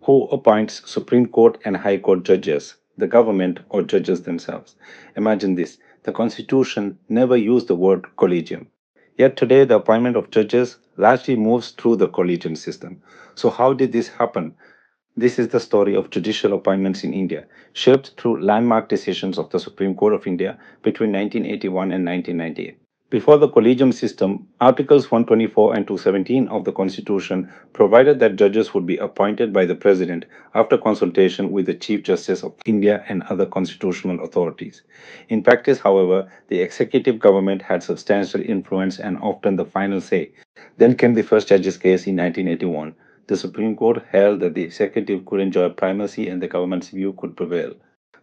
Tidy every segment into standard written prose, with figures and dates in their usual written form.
Who appoints Supreme Court and High Court judges? The government or judges themselves? Imagine this: the Constitution never used the word collegium. Yet today, the appointment of judges largely moves through the collegium system. So, how did this happen? This is the story of judicial appointments in India, shaped through landmark decisions of the Supreme Court of India between 1981 and 1998. Before the collegium system, Articles 124 and 217 of the Constitution provided that judges would be appointed by the President after consultation with the Chief Justice of India and other constitutional authorities. In practice, however, the executive government had substantial influence and often the final say. Then came the first judge's case in 1981. The Supreme Court held that the executive could enjoy primacy and the government's view could prevail.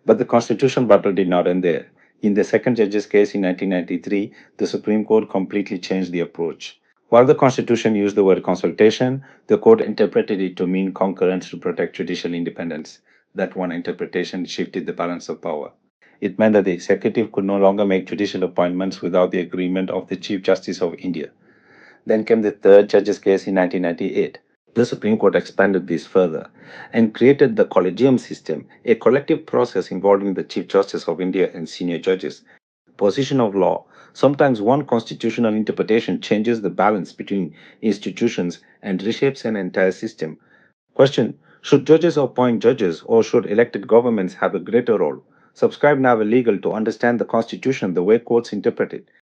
But the constitutional battle did not end there. In the second judge's case in 1993, the Supreme Court completely changed the approach. While the Constitution used the word consultation, the court interpreted it to mean concurrence to protect judicial independence. That one interpretation shifted the balance of power. It meant that the executive could no longer make judicial appointments without the agreement of the Chief Justice of India. Then came the third judge's case in 1998. The Supreme Court expanded this further and created the Collegium system, a collective process involving the Chief Justice of India and senior judges. Position of law. Sometimes one constitutional interpretation changes the balance between institutions and reshapes an entire system. Question: should judges appoint judges or should elected governments have a greater role? Subscribe Nava Legal to understand the Constitution the way courts interpret it.